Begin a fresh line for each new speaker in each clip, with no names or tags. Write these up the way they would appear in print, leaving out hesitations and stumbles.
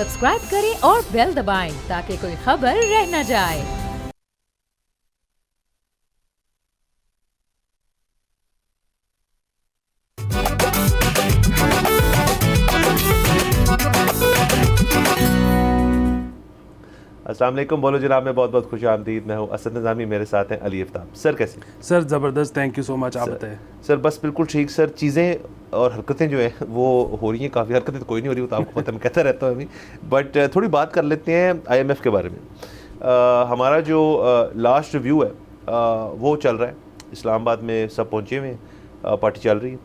Subscribe करें और bell दबाएं ताकि कोई खबर रह न जाए।
अस्सलाम वालेकुम। बोलो जनाब, मैं बहुत बहुत खुश आमदीद। मैं हूँ असद निज़ामी, मेरे साथ हैं अली आफ्ताब। सर कैसे?
सर ज़बरदस्त, थैंक यू सो मच। आप बताएं।
सर बस बिल्कुल ठीक सर। चीज़ें और हरकतें जो हैं वो हो रही हैं, काफ़ी हरकतें तो कोई नहीं हो रही, वो तो आपको पता, मैं कहता रहता हूँ अभी, बट थोड़ी बात कर लेते हैं IMF के बारे में। हमारा जो लास्ट रिव्यू है वो चल रहा है, इस्लामाबाद में सब पहुँचे हुए हैं, पार्टी चल रही है।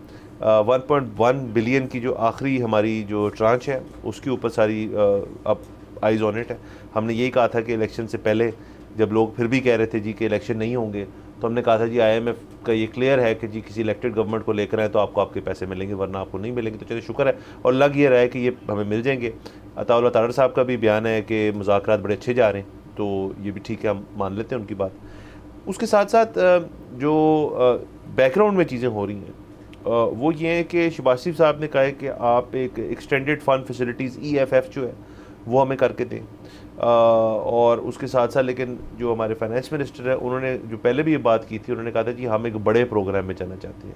1.1 बिलियन की जो आखिरी हमारी जो ट्रांच है उसके ऊपर सारी अब आइज़ ऑन इट है। हमने यही कहा था कि इलेक्शन से पहले, जब लोग फिर भी कह रहे थे जी कि इलेक्शन नहीं होंगे, तो हमने कहा था जी IMF का ये क्लियर है कि जी किसी इलेक्टेड गवर्नमेंट को लेकर आए तो आपको आपके पैसे मिलेंगे, वरना आपको नहीं मिलेंगे। तो चलिए शुक्र है, और लग ये रहा है कि ये हमें मिल जाएंगे। अताउल्लाह तारड़ साहब का भी बयान है कि मुज़ाकरात बड़े अच्छे जा रहे हैं, तो ये भी ठीक है, हम मान लेते हैं उनकी बात। उसके साथ साथ जो बैकग्राउंड में चीज़ें हो रही हैं वो ये है कि शहबाज शरीफ साहब ने कहा है कि आप एक एक्सटेंडेड फंड फैसिलिटीज़ EFF जो है वो हमें करके दें, और उसके साथ साथ लेकिन जो हमारे फाइनेंस मिनिस्टर है उन्होंने जो पहले भी ये बात की थी, उन्होंने कहा था जी हम एक बड़े प्रोग्राम में जाना चाहते हैं,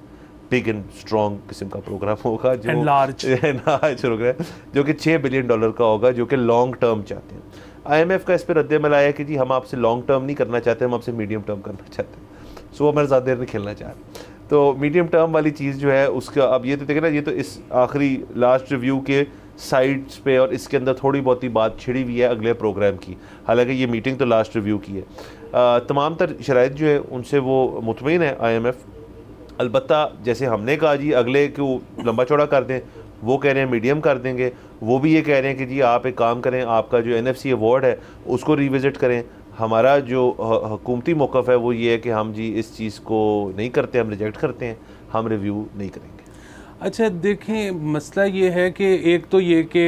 बिग एंड स्ट्रॉन्ग किस्म का प्रोग्राम होगा जो लार्ज प्रोग्राम जो कि $6 बिलियन का होगा, जो कि लॉन्ग टर्म चाहते हैं। IMF का इस पर रद्द-ए-अमल आया कि जी हम आपसे लॉन्ग टर्म नहीं करना चाहते, हम आपसे मीडियम टर्म करना चाहते हैं। सो हमारे ज़्यादा देर नहीं खेलना चाह रहे, तो मीडियम टर्म वाली चीज़ जो है उसका अब ये तो देखें ना, ये तो इस आखिरी लास्ट रिव्यू के साइट्स पे और इसके अंदर थोड़ी बहुत ही बात छिड़ी हुई है अगले प्रोग्राम की, हालांकि ये मीटिंग तो लास्ट रिव्यू की है। तमाम तर शराइत जो है उनसे वो मुतमईन है IMF। अलबत्ता जैसे हमने कहा जी अगले को लंबा चौड़ा कर दें, वो कह रहे हैं मीडियम कर देंगे, वो भी ये कह रहे हैं कि जी आप एक काम करें, आपका जो NFC अवार्ड है उसको रिविज़िट करें। हमारा जो हुकूमती मौक़िफ़ है वो ये है कि हम जी इस चीज़ को नहीं करते, हम रिजेक्ट करते हैं, हम रिव्यू नहीं करेंगे।
अच्छा देखें, मसला ये है कि एक तो ये कि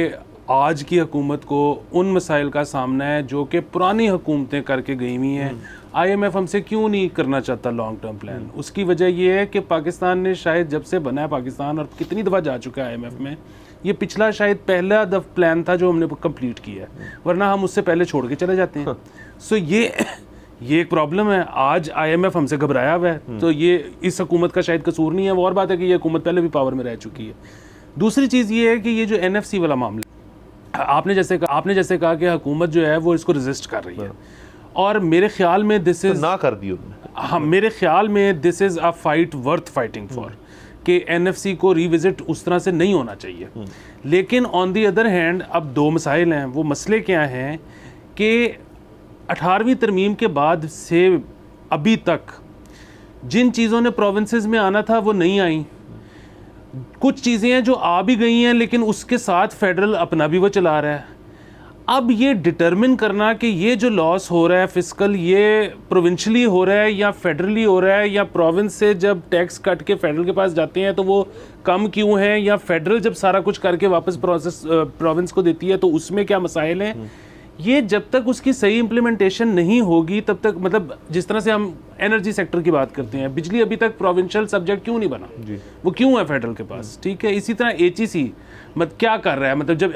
आज की हुकूमत को उन मसाइल का सामना है जो कि पुरानी हुकूमतें करके गई हुई हैं। IMF हमसे क्यों नहीं करना चाहता लॉन्ग टर्म प्लान? उसकी वजह ये है कि पाकिस्तान ने शायद जब से बना है पाकिस्तान, और कितनी दफ़ा जा चुका है IMF में, ये पिछला शायद पहला प्लान था जो हमने कंप्लीट किया है, वरना हम उससे पहले छोड़ के चले जाते हैं। सो ये एक प्रॉब्लम है। आज IMF हमसे घबराया हुआ है, तो ये इस हुकूमत का शायद कसूर नहीं है। वो और बात है कि ये हुकूमत पहले भी पावर में रह चुकी है। दूसरी चीज़ ये है कि ये जो NFC वाला मामला, आपने जैसे कहा कि हुकूमत जो है वो इसको रजिस्ट कर रही है, और मेरे ख्याल में दिस इज़
ना कर दी उन्होंने।
हाँ, मेरे ख्याल में this is a fight worth fighting for, कि NFC को रिविज़िट उस तरह से नहीं होना चाहिए। लेकिन ऑन दी अदर हैंड अब दो मसाइल हैं। वो मसले क्या हैं कि 18वीं तरमीम के बाद से अभी तक जिन चीज़ों ने प्रोविंसेस में आना था वो नहीं आई। कुछ चीज़ें हैं जो आ भी गई हैं, लेकिन उसके साथ फेडरल अपना भी वो चला रहा है। अब ये डिटरमिन करना कि ये जो लॉस हो रहा है फिस्कल, ये प्रोविंशली हो रहा है या फेडरली हो रहा है, या प्रोविंस से जब टैक्स कट के फेडरल के पास जाते हैं तो वो कम क्यों है, या फेडरल जब सारा कुछ करके वापस प्रोविंस को देती है तो उसमें क्या मसाइल हैं, ये जब तक उसकी सही इम्प्लीमेंटेशन नहीं होगी तब तक, मतलब जिस तरह से हम एनर्जी सेक्टर की बात करते हैं, बिजली अभी तक प्रोविंशियल सब्जेक्ट क्यों नहीं बना, वो क्यों है फेडरल के पास? ठीक है, इसी तरह HEC मतलब क्या कर रहा है, मतलब जब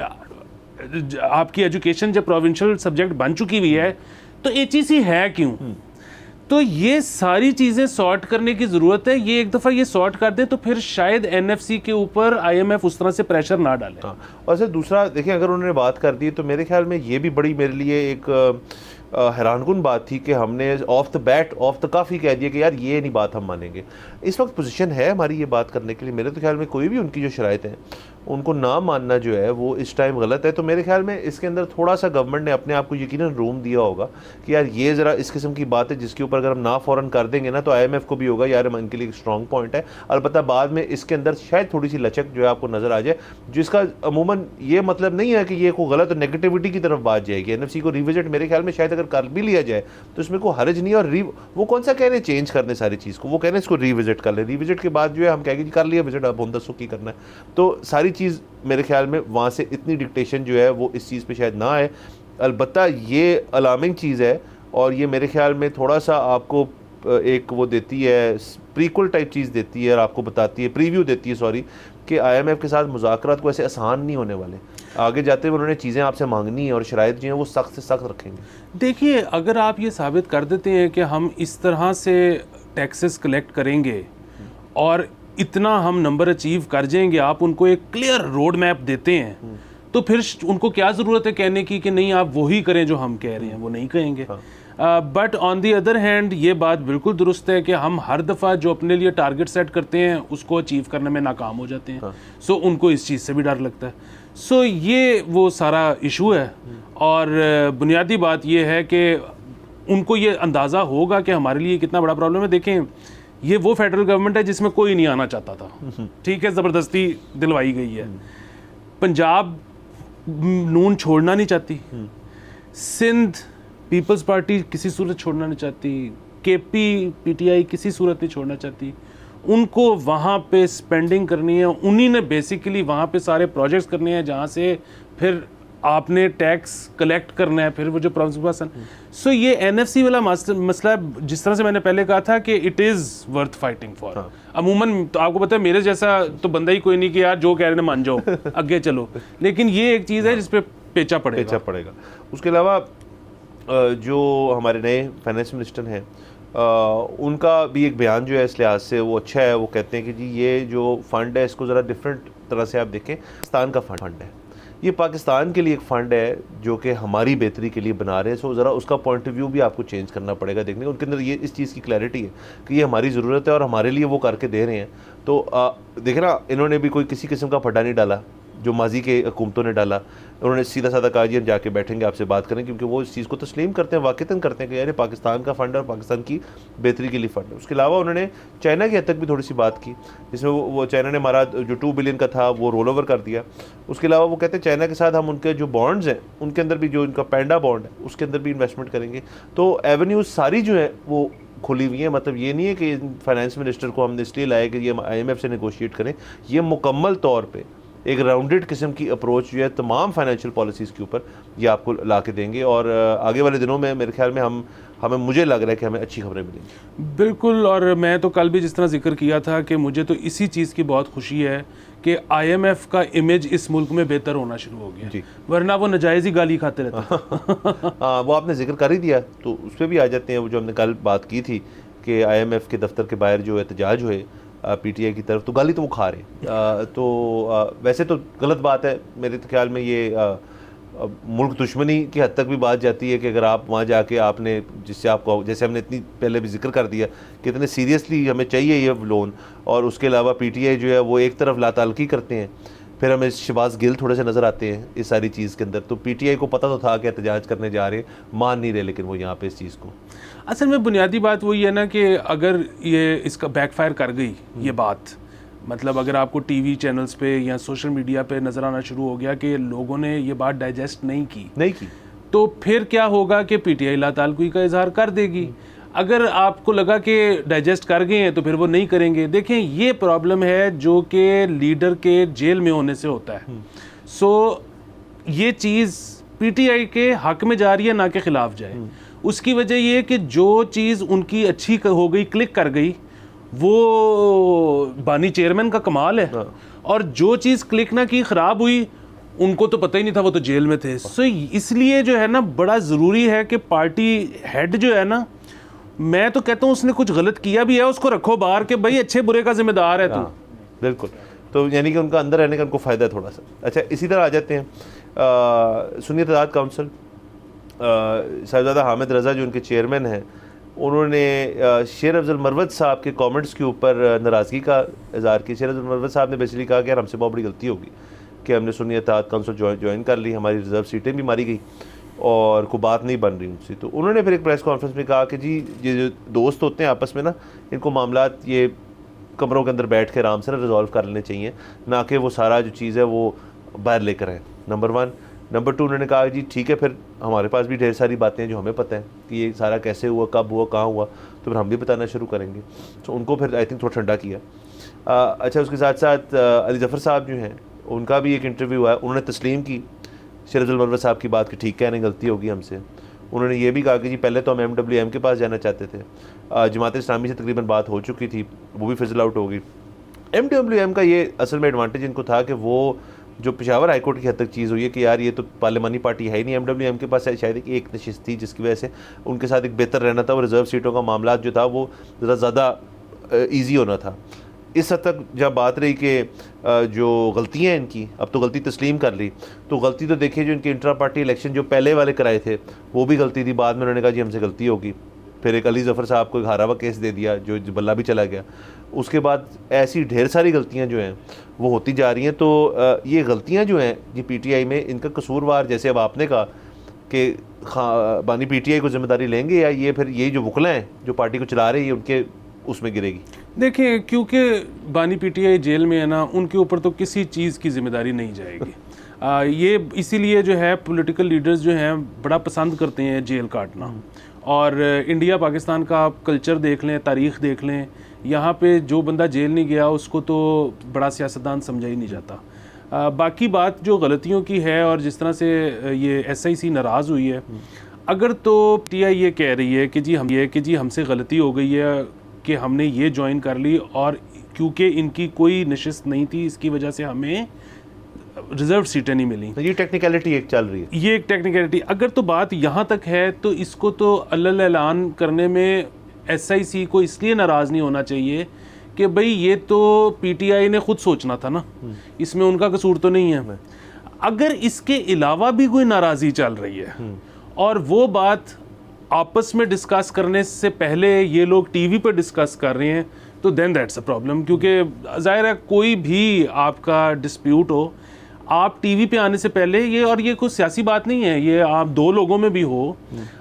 आपकी एजुकेशन जब प्रोविंशियल सब्जेक्ट बन चुकी हुई है तो HEC है क्यों? तो ये सारी चीज़ें सॉर्ट करने की ज़रूरत है। ये एक दफ़ा ये सॉर्ट कर दे तो फिर शायद NFC के ऊपर IMF उस तरह से प्रेशर ना डाले।
हाँ, और सर दूसरा देखें, अगर उन्होंने बात कर दी तो मेरे ख्याल में ये भी बड़ी मेरे लिए एक हैरानकुन बात थी कि हमने ऑफ द कफ ही कह दिया कि यार ये नहीं बात हम मानेंगे। इस वक्त पोजीशन है हमारी ये बात करने के लिए। मेरे तो ख्याल में कोई भी उनकी जो शराइत हैं उनको ना मानना जो है वो इस टाइम गलत है। तो मेरे ख्याल में इसके अंदर थोड़ा सा गवर्नमेंट ने अपने आप को यकीनन रूम दिया होगा कि यार ये ज़रा इस किस्म की बात है जिसके ऊपर अगर हम ना फ़ौरन कर देंगे ना तो IMF को भी होगा यार इनके लिए एक स्ट्रॉन्ग पॉइंट है। अलबत्ता बाद में इसके अंदर शायद थोड़ी सी लचक जो है आपको नज़र आ जाए, जिसका अमूमन ये मतलब नहीं है कि ये कोई गलत नेगेटिविटी की तरफ बात जाएगी। NFC को रिविजिट मेरे ख्याल में शायद अगर कर भी लिया जाए तो इसमें कोई हर्ज नहीं है। और वो कौन सा कह रहे हैं चेंज करने सारी चीज़ को, वो कह रहे हैं इसको रिविजिट कर ले, रिविजिट के बाद जो है हम कहेंगे कर लिया विजिट, अब हम दसो की करना है। तो सारी चीज़ मेरे ख्याल में वहाँ से इतनी डिक्टेशन जो है वो इस चीज़ पे शायद ना आए। अलबत्ता ये अलार्मिंग चीज़ है और ये मेरे ख्याल में थोड़ा सा आपको एक वो देती है प्रीक्वल टाइप चीज़ देती है और आपको बताती है, प्रीव्यू देती है सॉरी, कि IMF के साथ मुज़ाकरात को ऐसे आसान नहीं होने वाले, आगे जाते हुए उन्होंने चीज़ें आपसे मांगनी है और शराइत जो हैं वो सख्त से सख्त रखेंगे।
देखिए, अगर आप ये साबित कर देते हैं कि हम इस तरह से टैक्सेस कलेक्ट करेंगे और इतना हम नंबर अचीव कर जाएंगे, आप उनको एक क्लियर रोड मैप देते हैं, तो फिर उनको क्या ज़रूरत है कहने की कि नहीं आप वही करें जो हम कह रहे हैं, वो नहीं कहेंगे। But on the other hand ये बात बिल्कुल दुरुस्त है कि हम हर दफ़ा जो अपने लिए टारगेट सेट करते हैं उसको अचीव करने में नाकाम हो जाते हैं। सो उनको इस चीज़ से भी डर लगता है। सो ये वो सारा इशू है। और बुनियादी बात ये है कि उनको ये अंदाज़ा होगा कि हमारे लिए कितना बड़ा प्रॉब्लम है। देखें, ये वो फेडरल गवर्नमेंट है जिसमें कोई नहीं आना चाहता था, ठीक है, ज़बरदस्ती दिलवाई गई है। पंजाब नून छोड़ना नहीं चाहती, सिंध पीपल्स पार्टी किसी सूरत छोड़ना नहीं चाहती, KP PTI किसी सूरत नहीं छोड़ना चाहती। उनको वहाँ पे स्पेंडिंग करनी है, उन्हीं ने बेसिकली वहाँ पे सारे प्रोजेक्ट्स करने हैं जहाँ से फिर आपने टैक्स कलेक्ट करना है, फिर वो जो प्रोविंस। सो ये NFC वाला मसला, जिस तरह से मैंने पहले कहा था कि it is worth fighting for. अमूमन तो आपको पता है मेरे जैसा तो बंदा ही कोई नहीं कि यार जो कह रहे हैं मान जाओ आगे चलो, लेकिन ये एक चीज़ है जिस पे पेचा पड़ेगा।
उसके अलावा जो हमारे नए फाइनेंस मिनिस्टर हैं उनका भी एक बयान जो है इस लिहाज से वो अच्छा है। वो कहते हैं कि जी ये जो फ़ंड है इसको ज़रा डिफरेंट तरह से आप देखें, पाकिस्तान का फ़ंड है, ये पाकिस्तान के लिए एक फ़ंड है जो कि हमारी बेहतरी के लिए बना रहे हैं। सो ज़रा उसका पॉइंट ऑफ व्यू भी आपको चेंज करना पड़ेगा। देखने को उनके अंदर ये इस चीज़ की क्लैरिटी है कि ये हमारी ज़रूरत है और हमारे लिए वो करके दे रहे हैं। तो देखें ना, इन्होंने भी कोई किसी किस्म का फड्डा नहीं डाला जो माजी के हुकूमतों ने डाला। उन्होंने सीधा साधा कहा जी हम जाके बैठेंगे आपसे बात करें, क्योंकि वो इस चीज़ को तस्लीम करते हैं, वाक़तन करते हैं कि यार ये पाकिस्तान का फ़ंड है और पाकिस्तान की बेहतरी के लिए फ़ंड है। उसके अलावा उन्होंने चाइना की हद तक भी थोड़ी सी बात की, जिसमें वो चाइना ने हमारा जो 2 बिलियन का था वो रोल ओवर कर दिया। उसके अलावा वो कहते हैं चाइना के साथ हम उनके जो बॉन्ड्स हैं उनके अंदर भी, जो उनका पैंडा बॉन्ड है उसके अंदर भी इन्वेस्टमेंट करेंगे। तो एवेन्यूज़ सारी जो है वो खुली हुई है। मतलब ये नहीं है कि फाइनेंस मिनिस्टर को हमने इसलिए लाया कि ये IMF से नेगोशिएट करें, ये मुकम्मल तौर पे एक राउंडेड किस्म की अप्रोच जो है तमाम फाइनेंशियल पॉलिसीज़ के ऊपर ये आपको ला के देंगे। और आगे वाले दिनों में मेरे ख्याल में हमें मुझे लग रहा है कि हमें अच्छी खबरें मिलेंगी।
बिल्कुल। और मैं तो कल भी जिस तरह जिक्र किया था कि मुझे तो इसी चीज़ की बहुत खुशी है कि IMF का इमेज इस मुल्क में बेहतर होना शुरू हो गया, वरना वो नाजायज़ ही गाली खाते रहते
वो आपने जिक्र कर ही दिया तो उस पर भी आ जाते हैं। वो जो हमने कल बात की थी कि IMF के दफ्तर के बाहर जो एहतजाज हुए PTI की तरफ, तो गाली तो वो खा रहे। तो वैसे तो गलत बात है मेरे ख्याल में। ये मुल्क दुश्मनी की हद तक भी बात जाती है कि अगर आप वहाँ जाके आपने, जिससे आपको, जैसे हमने इतनी पहले भी जिक्र कर दिया कि इतने सीरियसली हमें चाहिए ये लोन, और उसके अलावा PTI जो है वो एक तरफ लाताल्की करते हैं, फिर हमें शहबाज गिल थोड़े से नज़र आते हैं इस सारी चीज़ के अंदर। तो PTI को पता तो था कि एहतजाज करने जा रहे हैं, मान नहीं रहे, लेकिन वो यहाँ पे इस चीज़ को।
असल में बुनियादी बात वही है ना कि अगर ये इसका बैकफायर कर गई ये बात, मतलब अगर आपको TV चैनल्स पे या सोशल मीडिया पे नज़र आना शुरू हो गया कि लोगों ने ये बात डाइजेस्ट नहीं की, तो फिर क्या होगा कि PTI लाताल्की का इजहार कर देगी। अगर आपको लगा कि डाइजेस्ट कर गए हैं तो फिर वो नहीं करेंगे। देखें, ये प्रॉब्लम है जो कि लीडर के जेल में होने से होता है। सो ये चीज़ PTI के हक में जा रही है, ना के ख़िलाफ़ जाए। उसकी वजह ये है कि जो चीज़ उनकी अच्छी हो गई, क्लिक कर गई, वो बानी चेयरमैन का कमाल है। और जो चीज़ क्लिक ना की, ख़राब हुई, उनको तो पता ही नहीं था, वो तो जेल में थे। सो इसलिए जो है ना बड़ा ज़रूरी है कि पार्टी हेड जो है ना, मैं तो कहता हूँ उसने कुछ गलत किया भी है, उसको रखो बाहर के भाई अच्छे बुरे का जिम्मेदार है तू।
बिल्कुल। तो यानी कि उनका अंदर रहने का उनको फ़ायदा है थोड़ा सा। अच्छा, इसी तरह आ जाते हैं सुन्नी इत्तेहाद काउंसिल। साहिबजादा हामिद रज़ा जो उनके चेयरमैन हैं, उन्होंने शेर अफजल मरवत साहब के कमेंट्स के ऊपर नाराज़गी का इज़हार किया। शेर अफजल मरवत साहब ने बेसिकली कहा कि यार हमसे बहुत बड़ी गलती होगी कि हमने सुन्नी इत्तेहाद काउंसिल ज्वाइन कर ली, हमारी रिज़र्व सीटें भी मारी गई और कोई बात नहीं बन रही उनसे। तो उन्होंने फिर एक प्रेस कॉन्फ्रेंस में कहा कि जी ये जो दोस्त होते हैं आपस में ना, इनको मामलात ये कमरों के अंदर बैठ के आराम से ना रिजॉल्व कर लेने चाहिए, ना कि वो सारा जो चीज़ है वो बाहर लेकर आए। नंबर 1। नंबर 2, उन्होंने कहा जी ठीक है, फिर हमारे पास भी ढेर सारी बातें हैं जो हमें पता है कि ये सारा कैसे हुआ, कब हुआ, कहाँ हुआ, तो फिर हम भी बताना शुरू करेंगे। तो उनको फिर आई थिंक थोड़ा ठंडा किया। अच्छा, उसके साथ साथ अली जफ़र साहब जो हैं, उनका भी एक इंटरव्यू हुआ, उन्होंने तस्लीम की शेर अफजल मरवत साहब की बात कि ठीक है, नहीं गलती होगी हमसे। उन्होंने ये भी कहा कि जी पहले तो हम MWM के पास जाना चाहते थे, जमात इस्लामी से तकरीबन बात हो चुकी थी, वो भी फिजल आउट हो गई, MWM का ये असल में एडवांटेज इनको था कि वो जो पेशावर हाई कोर्ट की हद तक चीज़ हुई है कि यार ये तो पार्लियामानी पार्टी है ही नहीं, MWM के पास शायद एक नशिस्त थी जिसकी वजह से उनके साथ एक बेहतर रहना था, और रिजर्व सीटों का मामला जो था वो ज़रा ज़्यादा ईजी होना था। इस हद तक जब बात रही कि जो गलतियाँ हैं इनकी, अब तो गलती तस्लीम कर ली, तो गलती तो देखिए जो इनके इंट्रा पार्टी इलेक्शन जो पहले वाले कराए थे वो भी गलती थी। बाद में उन्होंने कहा जी हमसे गलती होगी, फिर एक अली ज़फ़र साहब को एक हारा हुआ केस दे दिया जो बल्ला भी चला गया। उसके बाद ऐसी ढेर सारी गलतियां जो हैं वो होती जा रही हैं। तो ये गलतियां जो हैं ये PTI में इनका कसूरवार, जैसे अब आपने कहा कि बानी PTI को जिम्मेदारी लेंगे या ये फिर ये जो वकला हैं जो पार्टी को चला रही है उनके उसमें गिरेगी?
देखिए, क्योंकि बानी PTI जेल में है ना, उनके ऊपर तो किसी चीज़ की जिम्मेदारी नहीं जाएगी। ये इसीलिए जो है पॉलिटिकल लीडर्स जो हैं बड़ा पसंद करते हैं जेल काटना। और इंडिया पाकिस्तान का आप कल्चर देख लें, तारीख़ देख लें, यहाँ पे जो बंदा जेल नहीं गया उसको तो बड़ा सियासतदान समझा ही नहीं जाता। बाकी बात जो गलतियों की है और जिस तरह से ये SIC नाराज़ हुई है, अगर तो PTI ये कह रही है कि जी हमसे गलती हो गई है कि हमने ये ज्वाइन कर ली और क्योंकि इनकी कोई नशिस्त नहीं थी इसकी वजह से हमें रिजर्व सीटें नहीं मिली,
ये टेक्निकलिटी एक चल रही है,
ये एक टेक्निकलिटी। अगर तो बात यहाँ तक है तो इसको तो अल्ल ऐलान करने में SIC को इसलिए नाराज़ नहीं होना चाहिए कि भाई ये तो PTI ने खुद सोचना था ना, इसमें उनका कसूर तो नहीं है। अगर इसके अलावा भी कोई नाराज़गी चल रही है और वो बात आपस में डिस्कस करने से पहले ये लोग TV पर डिस्कस कर रहे हैं तो देन दैट्स अ प्रॉब्लम। क्योंकि ज़ाहिर है कोई भी आपका डिस्प्यूट हो, आप TV पे आने से पहले ये कोई सियासी बात नहीं है, ये आप दो लोगों में भी हो,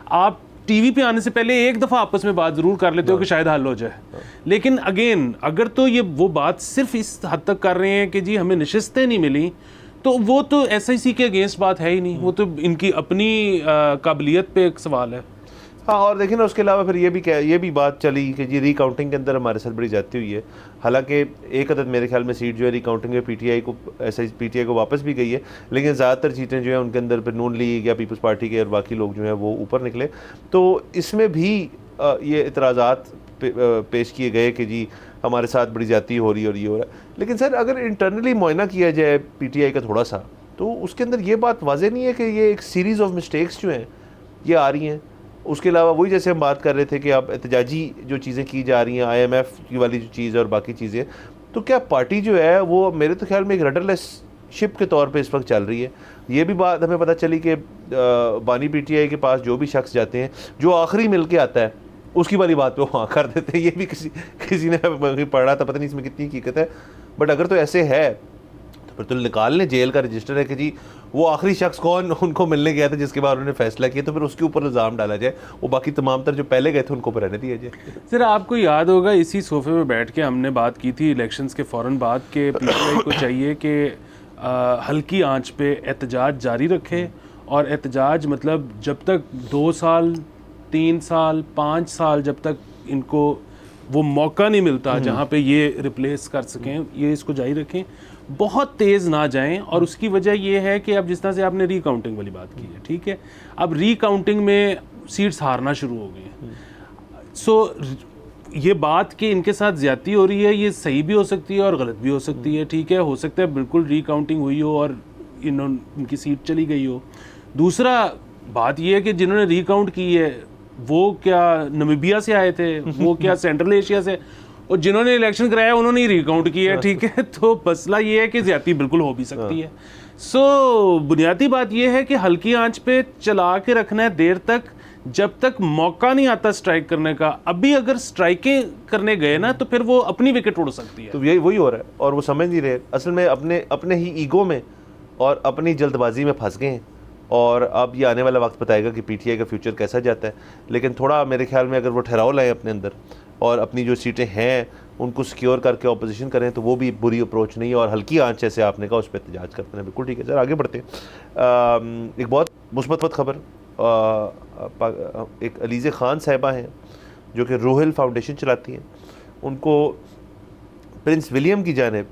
आप TV पे आने से पहले एक दफ़ा आपस में बात ज़रूर कर लेते हो कि शायद हल हो जाए। लेकिन अगेन अगर तो ये वो बात सिर्फ इस हद तक कर रहे हैं कि जी हमें नशिस्तें नहीं मिली, तो वो तो SIC के अगेंस्ट बात है ही नहीं, वो तो इनकी अपनी काबिलियत पे एक सवाल है।
हाँ, और देखिए ना उसके अलावा फिर ये भी बात चली कि जी रिकाउंटिंग के अंदर हमारे साथ बड़ी ज्यादती हुई है। हालांकि एक अदद मेरे ख्याल में सीट जो है रिकाउंटिंग में PTI को वापस भी गई है, लेकिन ज़्यादातर सीटें जो है उनके अंदर फिर नून लीग या पीपल्स पार्टी के और बाकी लोग जो हैं वो ऊपर निकले। तो इसमें भी ये इतराज़ात पेश किए गए कि जी हमारे साथ बड़ी ज्यादती हो रही है और ये हो रहा है। लेकिन सर अगर इंटरनली मुआयना किया जाए PTI का थोड़ा सा, तो उसके अंदर ये बात वाज़ेह नहीं है कि ये एक सीरीज़ ऑफ मिस्टेक्स जो हैं ये आ रही हैं। उसके अलावा वही जैसे हम बात कर रहे थे कि अब एहतजाजी जो चीज़ें की जा रही हैं, IMF की वाली जो चीज़ और बाकी चीज़ें, तो क्या पार्टी जो है वो मेरे तो ख्याल में एक रडरलेस शिप के तौर पे इस वक्त चल रही है। ये भी बात हमें पता चली कि बानी PTI के पास जो भी शख्स जाते हैं, जो आखिरी मिल के आता है उसकी वाली बात पे वो हाँ कर देते हैं। ये भी किसी ने पढ़ा था, पता नहीं इसमें कितनी हकीकत है, बट अगर तो ऐसे है तो फिर तो निकाल लें जेल का रजिस्टर है कि जी वो आखिरी शख्स कौन उनको मिलने गया था जिसके बाद उन्होंने फैसला किया, तो फिर उसके ऊपर इल्ज़ाम डाला जाए, वो बाकी तमाम तर जो पहले गए थे उनको पर रहने दिया जाए।
सर आपको याद होगा इसी सोफे पे बैठ के हमने बात की थी इलेक्शंस के फ़ौरन बाद के PTI को चाहिए कि हल्की आंच पे एहतजाज जारी रखे, और एहतजाज मतलब जब तक 2 साल 3 साल 5 साल जब तक इनको वो मौका नहीं मिलता जहाँ पे ये रिप्लेस कर सकें, ये इसको जारी रखें, बहुत तेज़ ना जाएं। और उसकी वजह ये है कि अब जिस तरह से आपने रिकाउंटिंग वाली बात की है, ठीक है, अब रिकाउंटिंग में सीट्स हारना शुरू हो गई हैं। सो ये बात कि इनके साथ ज़्यादती हो रही है, ये सही भी हो सकती है और गलत भी हो सकती है, ठीक है, हो सकता है बिल्कुल रिकाउंटिंग हुई हो और इनकी सीट चली गई हो। दूसरा बात ये है कि जिन्होंने रिकाउंट की है वो क्या नमीबिया से आए थे, वो क्या सेंट्रल एशिया से, और जिन्होंने इलेक्शन कराया उन्होंने ही रिकाउंट किया है, ठीक है। तो मसला ये है कि ज़्यादती बिल्कुल हो भी सकती है। सो बुनियादी बात ये है कि हल्की आंच पे चला के रखना है देर तक, जब तक मौका नहीं आता स्ट्राइक करने का। अभी अगर स्ट्राइकें करने गए ना तो फिर वो अपनी विकेट उड़ सकती है।
तो यही वही हो रहा है और वो समझ नहीं रहे, असल में अपने ही ईगो में और अपनी जल्दबाजी में फंस गए हैं। और अब ये आने वाला वक्त बताएगा कि PTI का फ्यूचर कैसा जाता है। लेकिन थोड़ा मेरे ख्याल में अगर वो ठहराव लाएँ अपने अंदर और अपनी जो सीटें हैं उनको सिक्योर करके ऑपोजिशन करें तो वो भी बुरी अप्रोच नहीं है। और हल्की आंच जैसे आपने कहा उस पर एहतजाज करते हैं, बिल्कुल ठीक है। सर आगे बढ़ते हैं। एक बहुत मुस्बत खबर, एक अलीज़े ख़ान साहिबा हैं जो कि रोहिल फाउंडेशन चलाती हैं, उनको प्रिंस विलियम की जानिब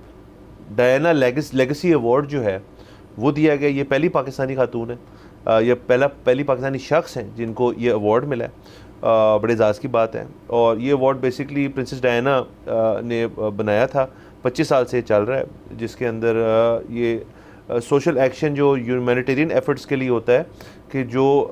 डायना लेगेसी अवार्ड जो है वो दिया गया। ये पहली पाकिस्तानी खातून है, ये पहली पाकिस्तानी शख्स हैं जिनको ये अवार्ड मिला है। बड़े एजाज़ की बात है। और ये अवार्ड बेसिकली प्रिंसेस डायना ने बनाया था 25 साल से चल रहा है, जिसके अंदर ये सोशल एक्शन जो ह्यूमैनिटेरियन एफर्ट्स के लिए होता है कि जो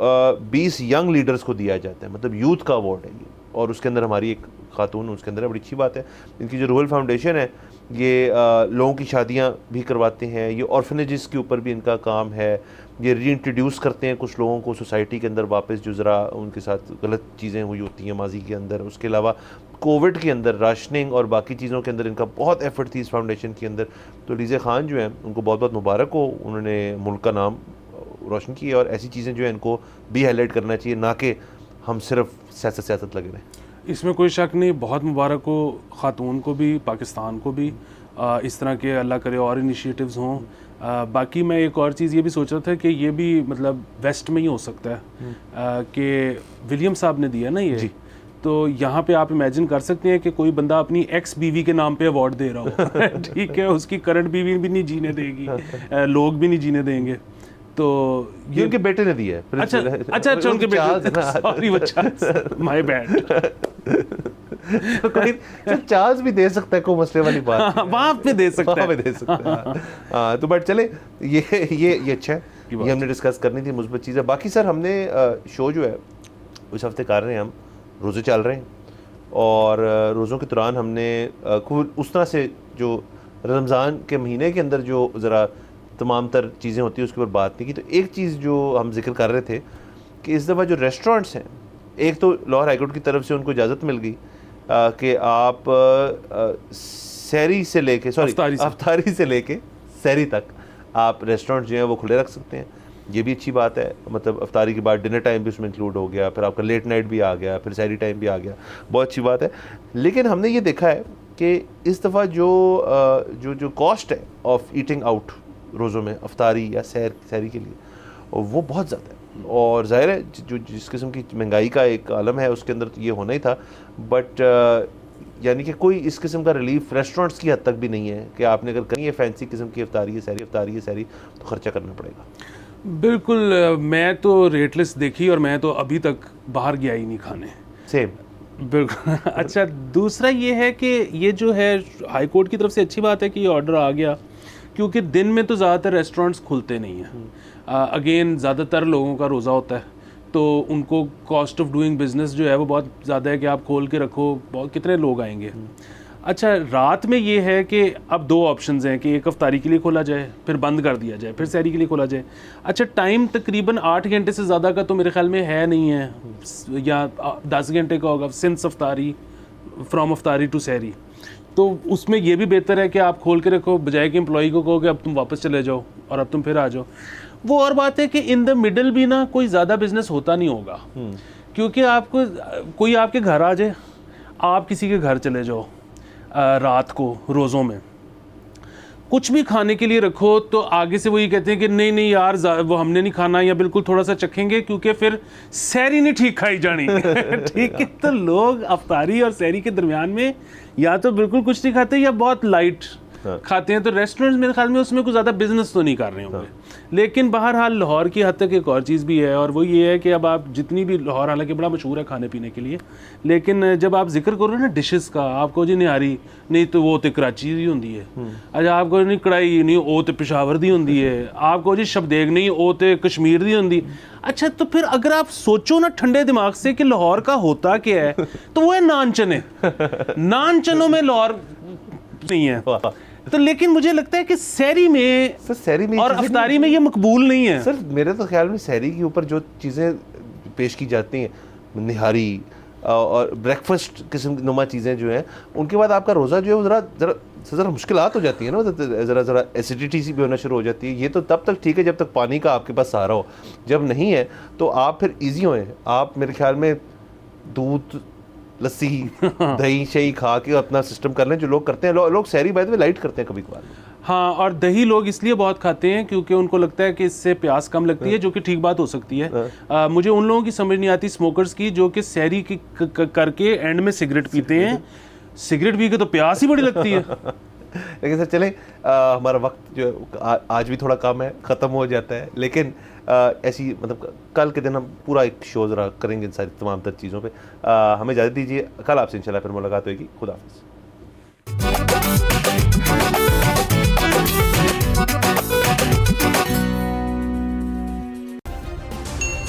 20 यंग लीडर्स को दिया जाता है, मतलब यूथ का अवार्ड है ये, और उसके अंदर हमारी एक खातून उसके अंदर है, बड़ी अच्छी बात है। इनकी जो रूरल फाउंडेशन है ये लोगों की शादियां भी करवाते हैं, ये ऑर्फनेजेस के ऊपर भी इनका काम है, ये रीइंट्रोड्यूस करते हैं कुछ लोगों को सोसाइटी के अंदर वापस जो ज़रा उनके साथ गलत चीज़ें हुई होती हैं माजी के अंदर। उसके अलावा कोविड के अंदर राशनिंग और बाकी चीज़ों के अंदर इनका बहुत एफर्ट थी इस फाउंडेशन के अंदर। तो लीज़े ख़ान जो हैं उनको बहुत बहुत मुबारक हो, उन्होंने मुल्क का नाम रोशन किया, और ऐसी चीज़ें जो है इनको भी हाईलाइट करना चाहिए, ना कि हम सिर्फ सियासत लगे रहें।
इसमें कोई शक नहीं, बहुत मुबारक हो ख़ातून को भी, पाकिस्तान को भी। इस तरह के अल्लाह करे और इनिशिएटिव्स हों। बाकी मैं एक और चीज़ ये भी सोच रहा था कि ये भी मतलब वेस्ट में ही हो सकता है कि विलियम साहब ने दिया ना ये, तो यहाँ पे आप इमेजिन कर सकते हैं कि कोई बंदा अपनी एक्स बीवी के नाम पे अवार्ड दे रहा हो ठीक है, उसकी करंट बीवी भी नहीं जीने देगी, लोग भी नहीं जीने देंगे। तो
ये उनके बेटे ने दिया है।
अच्छा उनके बेटे, सॉरी माय बैड
कोई चार्ल्स भी दे सकता है, कोई मसले वाली बात
वहाँ पे दे सकता
है। तो बट चले ये अच्छा है, ये हमने डिस्कस करनी थी मुस्बत चीज़ें। बाकी सर हमने शो जो है उस हफ्ते कर रहे हैं, हम रोज़े चल रहे हैं, और रोज़ों के दौरान हमने उस तरह से जो रमज़ान के महीने के अंदर जो ज़रा तमाम तर चीज़ें होती हैं उसके ऊपर बात नहीं की। तो एक चीज़ जो हम जिक्र कर रहे थे कि इस दफ़ा जो रेस्टोरेंट्स हैं, एक तो लाहौर हाईकोर्ट की तरफ से उनको इजाज़त मिल गई कि आप सहरी से लेके अफ्तारी से लेके सहरी तक आप रेस्टोरेंट जो हैं वो खुले रख सकते हैं। ये भी अच्छी बात है, मतलब अफ्तारी के बाद डिनर टाइम भी उसमें इंक्लूड हो गया, फिर आपका लेट नाइट भी आ गया, फिर सहरी टाइम भी आ गया, बहुत अच्छी बात है। लेकिन हमने ये देखा है कि इस दफ़ा जो कॉस्ट है ऑफ ईटिंग आउट रोज़ों में अफ्तारी या सहरी के लिए, वो बहुत ज़्यादा है, और ज़ाहिर है जो जिस किस्म की महंगाई का एक आलम है उसके अंदर तो ये होना ही था। बट यानी कि कोई इस किस्म का रिलीफ रेस्टोरेंट्स की हद तक भी नहीं है कि आपने अगर कहीं फैंसी किस्म की अफ्तारी है सहरी तो ख़र्चा करना पड़ेगा।
बिल्कुल, मैं तो रेट लिस्ट देखी और मैं तो अभी तक बाहर गया ही नहीं खाने।
सेम
बिल्कुल अच्छा, दूसरा ये है कि ये जो है हाई कोर्ट की तरफ से अच्छी बात है कि ये ऑर्डर आ गया, क्योंकि दिन में तो ज़्यादातर रेस्टोरेंट्स खुलते नहीं हैं। अगेन ज़्यादातर लोगों का रोज़ा होता है, तो उनको कॉस्ट ऑफ डूइंग बिज़नेस जो है वो बहुत ज़्यादा है कि आप खोल के रखो, बहुत कितने लोग आएंगे। अच्छा, रात में ये है कि अब दो ऑप्शंस हैं कि एक अफ्तारी के लिए खोला जाए, फिर बंद कर दिया जाए, फिर सहरी के लिए खोला जाए। अच्छा, टाइम तकरीबन 8 घंटे से ज़्यादा का तो मेरे ख्याल में है नहीं है, या 10 घंटे का होगा सिंस अफ्तारी, फ्रॉम अफ्तारी टू सहरी। तो उसमें ये भी बेहतर है कि आप खोल के रखो, बजाय कि एम्प्लॉई को कहो कि अब तुम वापस चले जाओ और अब तुम फिर आ जाओ। वो और बात है कि इन द मिडल भी ना कोई ज़्यादा बिजनेस होता नहीं होगा, क्योंकि आपको कोई आपके घर आ जाए, आप किसी के घर चले जाओ रात को रोज़ों में, कुछ भी खाने के लिए रखो तो आगे से वो ये कहते हैं कि नहीं नहीं यार वो हमने नहीं खाना, या बिल्कुल थोड़ा सा चखेंगे क्योंकि फिर सहरी नहीं ठीक खाई जानी ठीक है। तो लोग अफ्तारी और सहरी के दरमियान में या तो बिल्कुल कुछ नहीं खाते या बहुत लाइट खाते हैं। तो रेस्टोरेंट्स मेरे ख्याल में उसमें कुछ ज़्यादा बिजनेस तो नहीं कर रहे होंगे। लेकिन बहरहाल लाहौर की हद तक एक और चीज़ भी है, और वो ये है कि अब आप जितनी भी, लाहौर हालांकि बड़ा मशहूर है खाने पीने के लिए, लेकिन जब आप जिक्र करो ना डिशेस का, आपको जी निहारी नहीं तो वो तो कराची दी होंगी है, अच्छा आपको नहीं कढ़ाई नहीं वो तो पेशावर दी होंगी है, आपको जी शबदेग नहीं वो तो कश्मीर दी होंगी। अच्छा, तो फिर अगर आप सोचो ना ठंडे दिमाग से कि लाहौर का होता क्या है, तो वो है नान चने। नान चनों में लाहौर नहीं है। तो लेकिन मुझे लगता है कि सहरी में और अफ्तारी में ये मकबूल नहीं है।
सर मेरे तो ख्याल में सहरी के ऊपर जो चीज़ें पेश की जाती हैं, निहारी और ब्रेकफास्ट किस्म नुमा चीज़ें जो हैं, उनके बाद आपका रोज़ा जो है वो ज़रा मुश्किलात हो जाती है ना, ज़रा एसिडिटी सी भी होना शुरू हो जाती है। ये तो तब तक ठीक है जब तक पानी का आपके पास सहारा हो, जब नहीं है तो आप फिर ईजी होएं। आप मेरे ख्याल में दूध लस्सी दही शही खा के अपना सिस्टम कर लें, जो लोग करते हैं। लोग सहरी बाय द वे लाइट करते हैं कभी कभार।
हाँ, और दही लोग इसलिए बहुत खाते हैं क्योंकि उनको लगता है कि इससे प्यास कम लगती है, जो कि ठीक बात हो सकती है। मुझे उन लोगों की समझ नहीं आती, स्मोकर्स की, जो कि सहरी की करके एंड में सिगरेट पीते हैं। सिगरेट पी के तो प्यास ही बड़ी लगती है।
लेकिन सर चले, हमारा वक्त जो आज भी थोड़ा कम है, ख़त्म हो जाता है, लेकिन ऐसी मतलब कल के दिन हम पूरा एक शो ज़रा करेंगे इन सारी तमाम तर चीज़ों पे। हमें इजाज़त दीजिए, कल आपसे इंशाल्लाह फिर मुलाकात होगी। खुदा हाफ़िज़।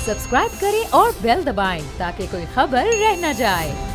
सब्सक्राइब करें और बेल दबाएं ताकि कोई खबर रह न जाए।